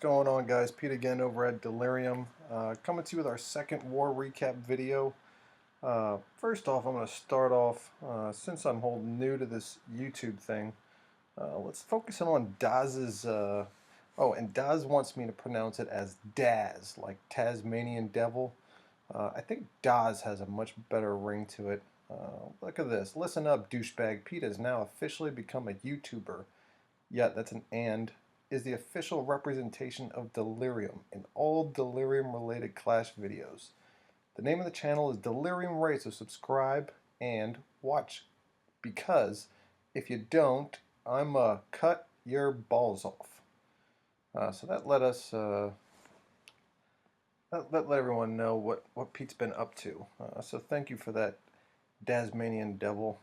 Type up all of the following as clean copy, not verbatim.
going on, guys? Pete again over at Delirium, coming to you with our second war recap video. First off, I'm going to start off, since I'm whole new to this YouTube thing, let's focus in on Daz's, oh, and Daz wants me to pronounce it as Daz, like Tasmanian Devil. I think Daz has a much better ring to it. Look at this. Listen up, douchebag. Pete has now officially become a YouTuber. Yeah, that's an and. Is the official representation of Delirium in all Delirium-related Clash videos. The name of the channel is Delirium Ray, so subscribe and watch. Because if you don't, I'm cut your balls off. So that let us let everyone know what Pete's been up to. So thank you for that, Tasmanian Devil.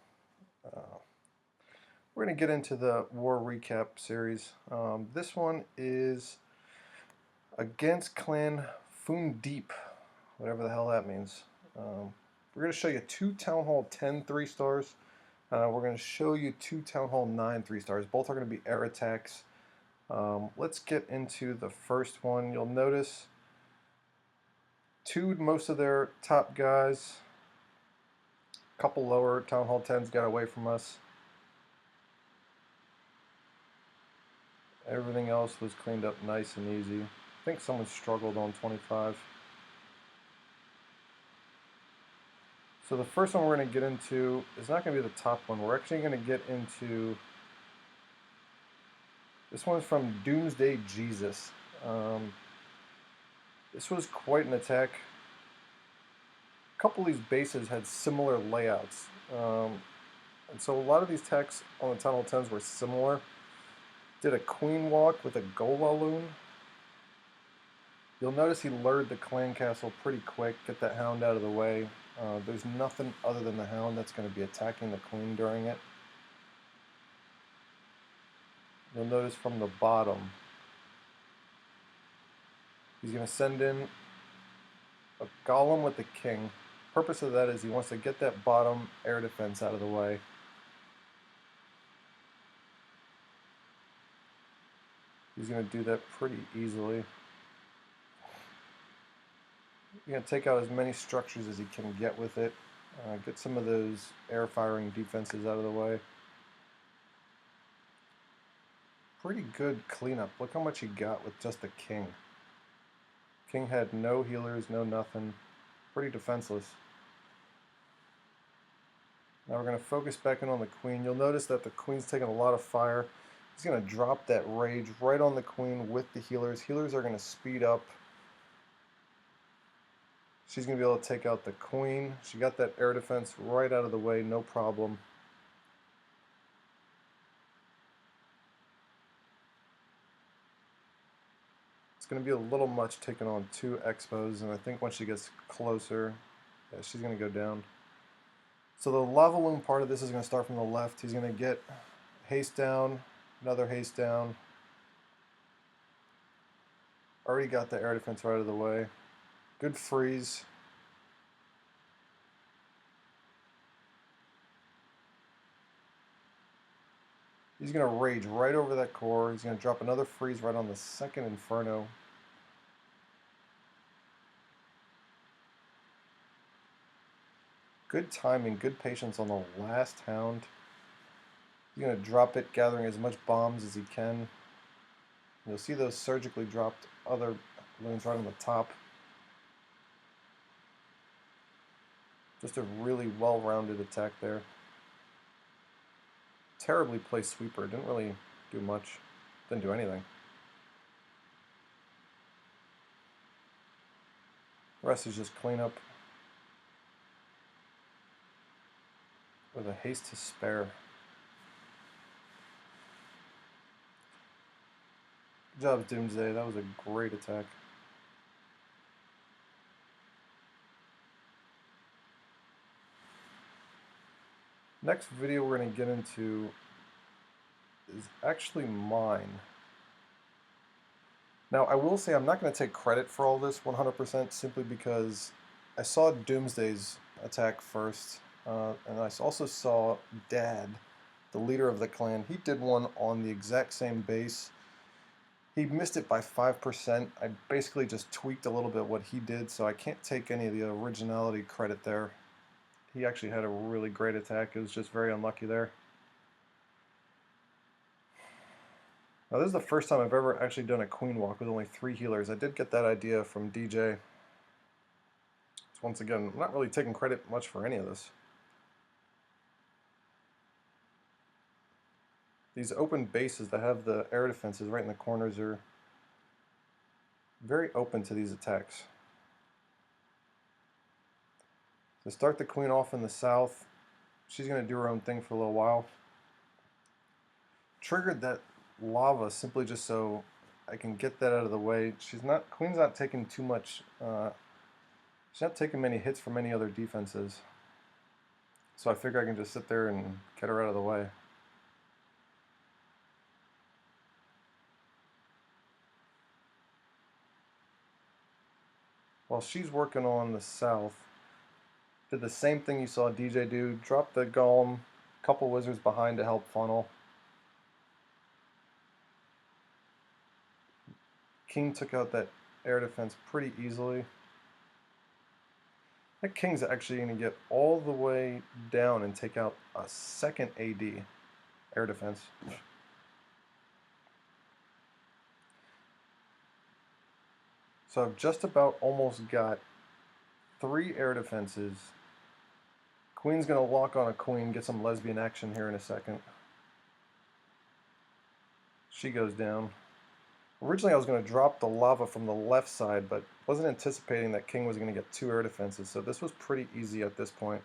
We're going to get into the war recap series. This one is against Clan FooNDeep, whatever the hell that means. We're going to show you 2 Town Hall 10 3-stars. We're going to show you 2 Town Hall 9 3-stars. Both are going to be air attacks. Let's get into the first one. You'll notice most of their top guys, a couple lower Town Hall 10s got away from us. Everything else was cleaned up nice and easy. I think someone struggled on 25. So the first one we're going to get into is not going to be the top one. We're actually going to get into... This one's from Doomsday Jesus. This was quite an attack. A couple of these bases had similar layouts. And so a lot of these attacks on the Town Hall 10s were similar. Did a queen walk with a GoLaLoon. You'll notice he lured the clan castle pretty quick, get that hound out of the way. There's nothing other than the hound that's going to be attacking the queen during it. You'll notice from the bottom, he's going to send in a golem with the king. Purpose of that is he wants to get that bottom air defense out of the way. He's going to do that pretty easily. You're going to take out as many structures as he can get with it. Get some of those air firing defenses out of the way. Pretty good cleanup. Look how much he got with just the king. King had no healers, no nothing. Pretty defenseless. Now we're going to focus back in on the queen. You'll notice that the queen's taking a lot of fire. He's going to drop that rage right on the queen with the healers. Healers are going to speed up. She's going to be able to take out the queen. She got that air defense right out of the way, no problem. It's going to be a little much taking on 2 expos, and I think once she gets closer, yeah, she's going to go down. So the LavaLoon part of this is going to start from the left. He's going to get haste down. Another haste down. Already got the air defense right out of the way. Good freeze. He's going to rage right over that core. He's going to drop another freeze right on the second Inferno. Good timing, good patience on the last hound. He's going to drop it, gathering as much bombs as he can. You'll see those surgically dropped other loons right on the top. Just a really well-rounded attack there. Terribly placed sweeper. Didn't really do much. Didn't do anything. The rest is just cleanup with a haste to spare. Good job, Doomsday. That was a great attack. Next video we're going to get into is actually mine. Now, I will say I'm not going to take credit for all this 100% simply because I saw Doomsday's attack first, and I also saw Dad, the leader of the clan. He did one on the exact same base. He missed it by 5%. I basically just tweaked a little bit what he did, so I can't take any of the originality credit there. He actually had a really great attack. It was just very unlucky there. Now this is the first time I've ever actually done a queen walk with only 3 healers. I did get that idea from DJ. So once again, I'm not really taking credit much for any of this. These open bases that have the air defenses right in the corners are very open to these attacks. So start the queen off in the south. She's going to do her own thing for a little while. Triggered that lava simply just so I can get that out of the way. Queen's not taking too much, she's not taking many hits from any other defenses. So I figure I can just sit there and get her out of the way. While she's working on the south, did the same thing you saw DJ do, dropped the golem, couple wizards behind to help funnel. King took out that air defense pretty easily. That king's actually going to get all the way down and take out a second AD, air defense. So I've just about almost got 3 air defenses. Queen's going to lock on a queen, get some lesbian action here in a second. She goes down. Originally I was going to drop the lava from the left side, but wasn't anticipating that king was going to get 2 air defenses, so this was pretty easy at this point.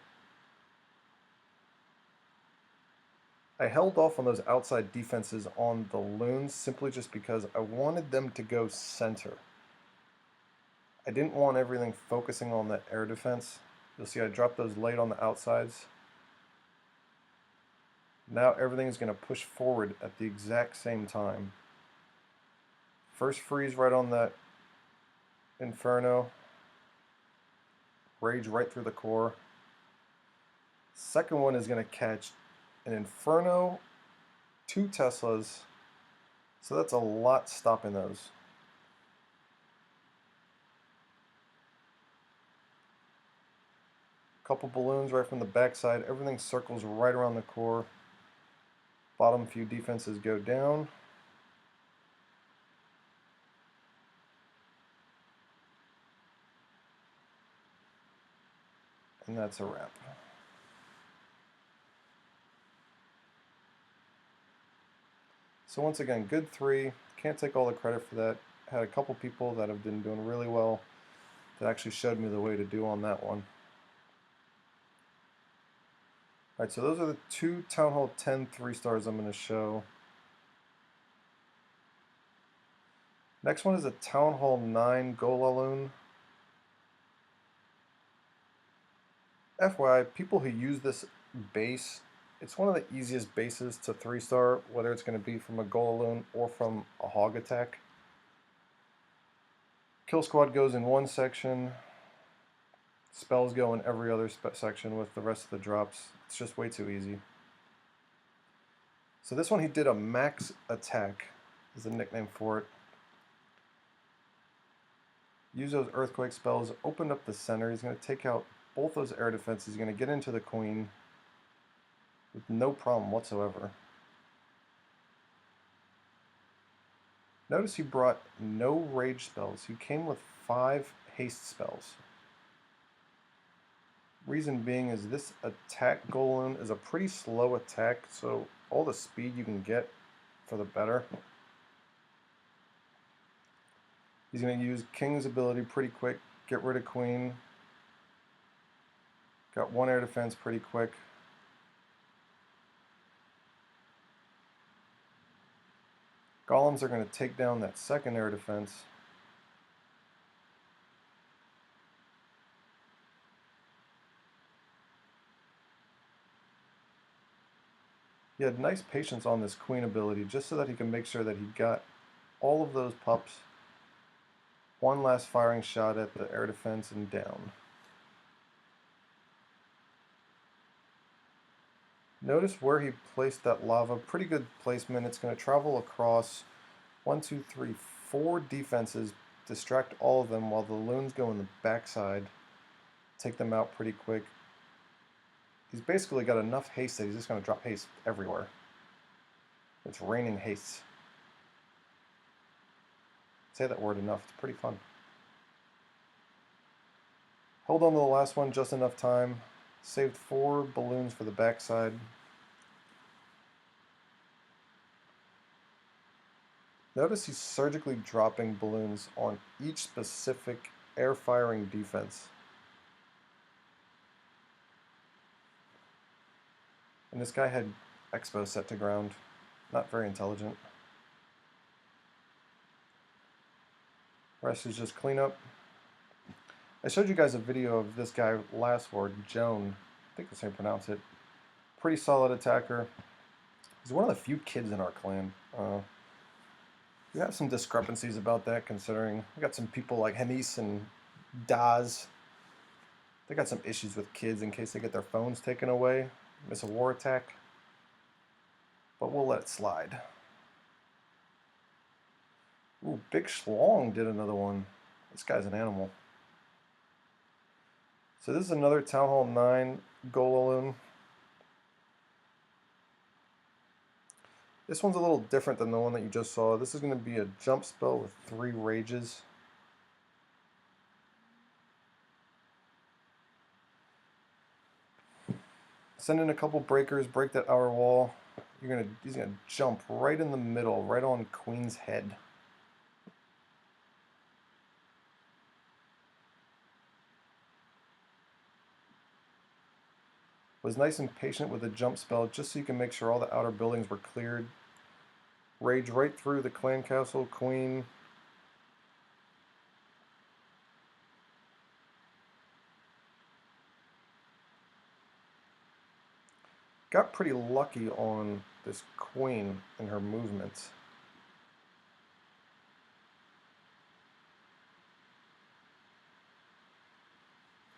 I held off on those outside defenses on the loons simply just because I wanted them to go center. I didn't want everything focusing on that air defense. You'll see I dropped those late on the outsides. Now everything's going to push forward at the exact same time. First freeze right on that Inferno. Rage right through the core. Second one is going to catch an Inferno, 2 Teslas. So that's a lot stopping those. Couple balloons right from the backside. Everything circles right around the core. Bottom few defenses go down. And that's a wrap. So once again, good 3. Can't take all the credit for that. Had a couple people that have been doing really well that actually showed me the way to do on that one. Alright, so those are the 2 Town Hall 10 3-stars I'm going to show. Next one is a Town Hall 9 GoLaLoon. FYI, people who use this base, it's one of the easiest bases to 3-star, whether it's going to be from a GoLaLoon or from a hog attack. Kill squad goes in one section, spells go in every other section with the rest of the drops. It's just way too easy. So this one he did a max attack, is the nickname for it. Use those earthquake spells, opened up the center. He's going to take out both those air defenses. He's going to get into the queen with no problem whatsoever. Notice he brought no rage spells. He came with 5 haste spells. Reason being is this attack GoLaLoon is a pretty slow attack, so all the speed you can get for the better. He's going to use King's ability pretty quick, get rid of Queen. Got 1 air defense pretty quick. Golems are going to take down that second air defense. He had nice patience on this queen ability just so that he can make sure that he got all of those pups. 1 last firing shot at the air defense and down. Notice where he placed that lava. Pretty good placement. It's going to travel across 1, 2, 3, 4 defenses, distract all of them while the loons go in the backside. Take them out pretty quick. He's basically got enough haste that he's just going to drop haste everywhere. It's raining haste. Say that word enough, it's pretty fun. Held on to the last one just enough time. Saved 4 balloons for the backside. Notice he's surgically dropping balloons on each specific air-firing defense. And this guy had Expo set to ground. Not very intelligent. Rest is just cleanup. I showed you guys a video of this guy last war, Joan. I think that's how you pronounce it. Pretty solid attacker. He's one of the few kids in our clan. We have some discrepancies about that, considering we got some people like Henise and Daz. They got some issues with kids in case they get their phones taken away, miss a war attack. But we'll let it slide. Ooh, Big Schlong did another one. This guy's an animal. So this is another Town Hall 9 GoLaLoon. This one's a little different than the one that you just saw. This is going to be a jump spell with 3 rages. Send in a couple breakers, break that outer wall. He's gonna jump right in the middle, right on Queen's head. Was nice and patient with the jump spell just so you can make sure all the outer buildings were cleared. Rage right through the clan castle, Queen. Got pretty lucky on this Queen and her movements.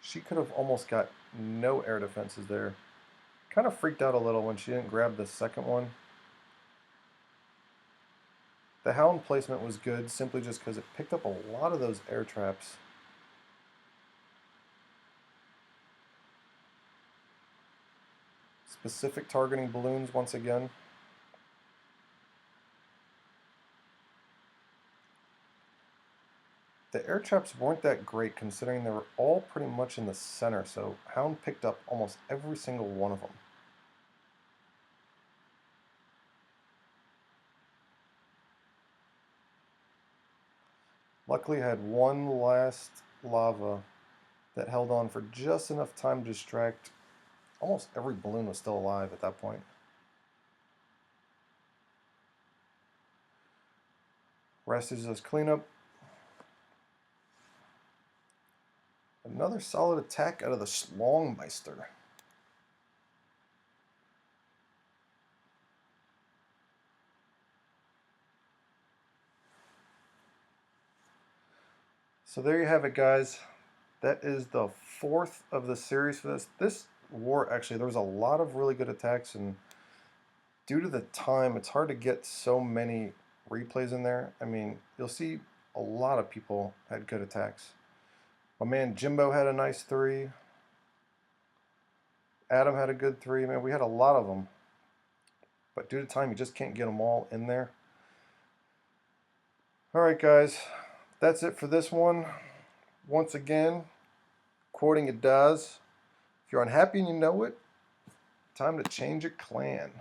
She could have almost got no air defenses there. Kind of freaked out a little when she didn't grab the second one. The Hound placement was good simply just because it picked up a lot of those air traps. Specific targeting balloons once again. The air traps weren't that great considering they were all pretty much in the center, so Hound picked up almost every single one of them. Luckily I had one last lava that held on for just enough time to distract. Almost every balloon was still alive at that point. Rest is just cleanup. Another solid attack out of the Schlongmeister. So there you have it, guys. That is the 4th of the series for this. This war, actually, there was a lot of really good attacks, and due to the time, it's hard to get so many replays in there. I mean, you'll see a lot of people had good attacks. My man Jimbo had a nice 3. Adam had a good 3. Man, we had a lot of them. But due to time, you just can't get them all in there. Alright, guys. That's it for this one. Once again, quoting Adaz, if you're unhappy and you know it, time to change your clan.